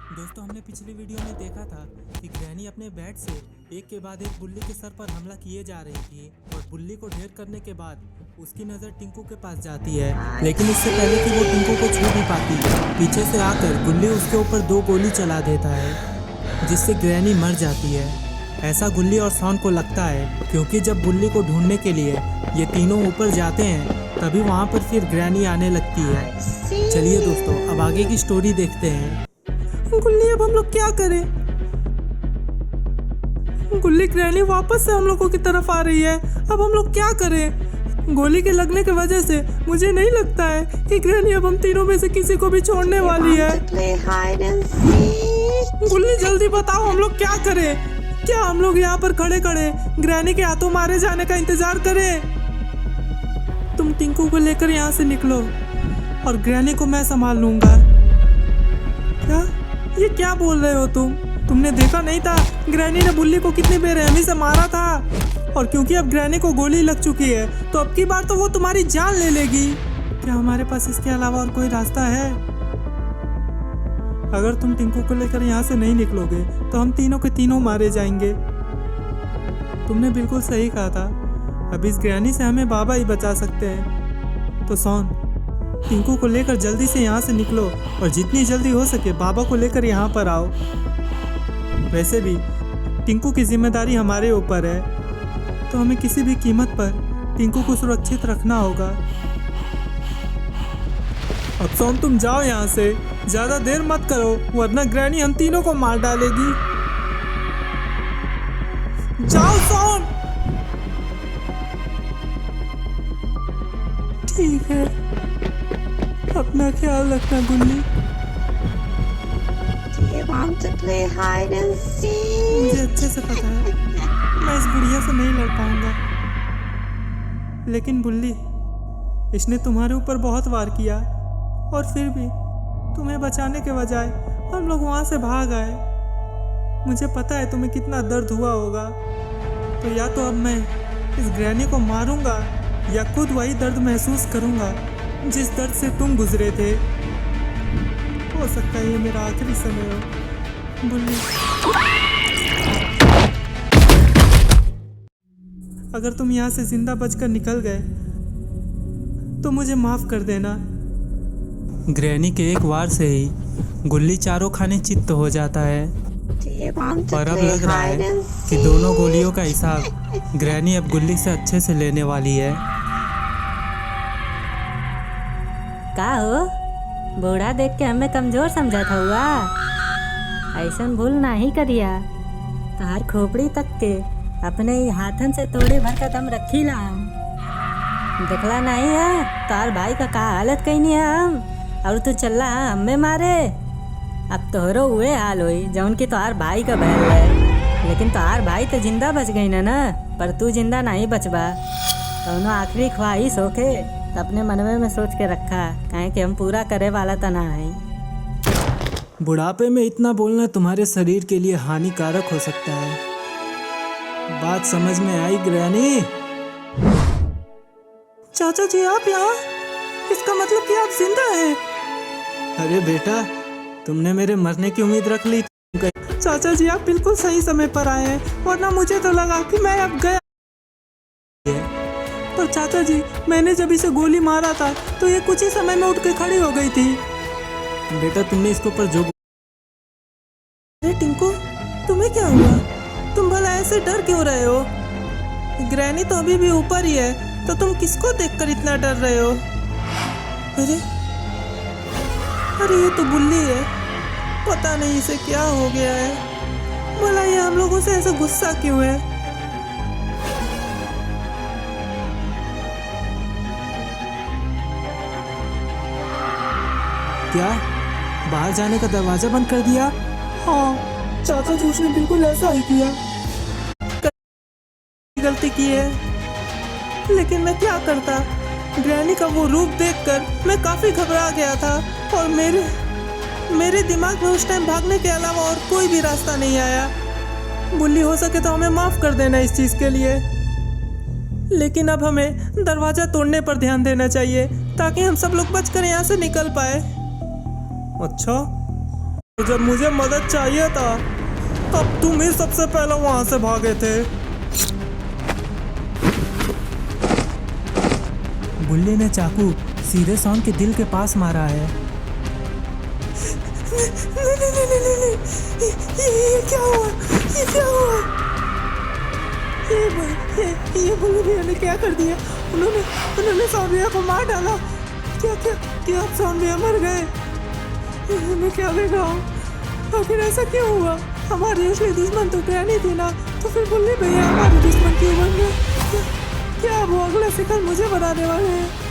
दोस्तों, हमने पिछली वीडियो में देखा था कि ग्रैनी अपने बैट से एक के बाद एक बुल्ली के सर पर हमला किए जा रही थी और बुल्ली को ढेर करने के बाद उसकी नज़र टिंकू के पास जाती है, लेकिन इससे पहले कि वो टिंकू को छू भी पाती, पीछे से आकर गुल्ली उसके ऊपर 2 गोली चला देता है, जिससे ग्रैनी मर जाती है। ऐसा गुल्ली और शॉन को लगता है, क्योंकि जब बुल्ली को ढूंढने के लिए ये तीनों ऊपर जाते हैं तभी वहाँ पर फिर ग्रैनी आने लगती है। चलिए दोस्तों, अब आगे की स्टोरी देखते हैं। गुल्ली, अब हम लोग क्या करें? गुल्ली, ग्रैनी वापस से हम लोगों की तरफ आ रही है। अब हम लोग क्या करें? गोली के लगने की वजह से मुझे नहीं लगता है कि ग्रैनी अब हम तीनों में से किसी को भी छोड़ने वाली है। गुल्ली, जल्दी बताओ, हम लोग क्या करें? क्या हम लोग यहाँ पर खड़े खड़े ग्रैनी के हाथों मारे जाने का इंतजार करें? तुम टिंकू को लेकर यहाँ से निकलो और ग्रैनी को मैं संभाल लूंगा। क्या? ये क्या बोल रहे हो तुम? तुमने देखा नहीं था ग्रैनी ने बुल्ली को कितनी बेरहमी से मारा था? और क्योंकि अब ग्रैनी को गोली लग चुकी है तो अब की बार तो वो तुम्हारी जान ले लेगी। क्या हमारे पास इसके अलावा और कोई रास्ता है? अगर तुम टिंकू को लेकर यहाँ से नहीं निकलोगे तो हम तीनों के तीनों मारे जाएंगे। तुमने बिल्कुल सही कहा था। अब इस ग्रैनी से हमें बाबा ही बचा सकते हैं। तो शॉन, टिंकू को लेकर जल्दी से यहाँ से निकलो और जितनी जल्दी हो सके बाबा को लेकर यहाँ पर आओ। वैसे भी टिंकू की जिम्मेदारी हमारे ऊपर है, तो हमें किसी भी कीमत पर टिंकू को सुरक्षित रखना होगा। अब शॉन, तुम जाओ यहाँ से, ज़्यादा देर मत करो वरना ग्रैनी हम तीनों को मार डालेगी। जाओ शॉन। ठीक है, अपना ख्याल रखना गुल्ली। मुझे अच्छे से पता है मैं इस बुढ़िया से नहीं लड़ पाऊंगा, लेकिन बुल्ली, इसने तुम्हारे ऊपर बहुत वार किया और फिर भी तुम्हें बचाने के बजाय हम लोग वहाँ से भाग आए। मुझे पता है तुम्हें कितना दर्द हुआ होगा, तो या तो अब मैं इस ग्रैनी को मारूंगा या खुद वही दर्द महसूस करूंगा जिस दर्द से तुम गुजरे थे। हो सकता है ये मेरा आखिरी समय हो। बुल्ली, अगर तुम यहाँ से जिंदा बचकर निकल गए तो मुझे माफ कर देना। ग्रैनी के एक वार से ही गुल्ली चारों खाने चित्त हो जाता है और अब लग रहा है कि दोनों गोलियों का हिसाब ग्रैनी अब गुल्ली से अच्छे से लेने वाली है। का हो, बूढ़ा देख के हमें कमजोर समझा था हुआ? ऐसा भूल ना ही करिया। तार खोपड़ी तक के अपने ही हाथन से तोड़े भर का दम रखी ला। देखला नहीं है तार भाई का हालत कहीं नहीं है हम, और तू चल रहा हमें मारे। अब तोहरो हुए हाल हुई जौन की तोहार भाई का बहन है, लेकिन तोहार भाई तो जिंदा बच गई ना, पर तू जिंदा नहीं बचबा। दोनों आखिरी ख्वाहिश होके अपने मनवे में सोच के रखा, काहे कि हम पूरा करे वाला तो ना है। बुढ़ापे में इतना बोलना तुम्हारे शरीर के लिए हानिकारक हो सकता है। बात समझ में आई ग्रैनी? चाचा जी, आप यहाँ? इसका मतलब कि आप जिंदा हैं? अरे बेटा, तुमने मेरे मरने की उम्मीद रख ली। चाचा जी, आप बिल्कुल सही समय पर आए हैं, वरना मुझे तो लगा कि मैं अब गया। पर चाचा जी, मैंने जब इसे गोली मारा था तो ये कुछ ही समय में उठ के खड़ी हो गई थी। बेटा, तुमने इसके ऊपर जो... अरे टिंकू, तुम्हें क्या हुआ? तुम भला ऐसे डर क्यों रहे हो? ग्रैनी तो अभी भी ऊपर ही है, तो तुम किसको देखकर इतना डर रहे हो? अरे ये तो बुल्ली है, पता नहीं इसे क्या हो गया है। भला ये हम लोगों से ऐसा गुस्सा क्यों है? क्या बाहर जाने का दरवाजा बंद कर दिया? हाँ चाचा जी, उसने बिल्कुल ऐसा ही किया। गलती की है, लेकिन मैं क्या करता? ग्रैनी का वो रूप देखकर मैं काफी घबरा गया था और मेरे दिमाग में उस टाइम भागने के अलावा और कोई भी रास्ता नहीं आया। बुल्ली, हो सके तो हमें माफ कर देना इस चीज के लिए, लेकिन अब हमें दरवाजा तोड़ने पर ध्यान देना चाहिए ताकि हम सब लोग बचकर यहाँ से निकल पाए। अच्छा, जब मुझे मदद चाहिए था तब तुम ही सबसे पहले वहां से भागे थे। बुल्ली ने चाकू सीधे सॉन के दिल के पास मारा है। नहीं, ये क्या हुआ? ये क्या हुआ? ये बुल्ली भैया ने क्या कर दिया? उन्होंने सॉन भैया को मार डाला। क्या अब सॉन भैया मर गए? मैं क्या देखा हूँ? आखिर ऐसा क्यों हुआ? हमारे असली दुश्मन तो ग्रैनी थी ना, तो फिर बुल्ली भैया हमारे दुश्मन क्यों बन गए? क्या वो अगला शिकार मुझे बनाने वाले हैं?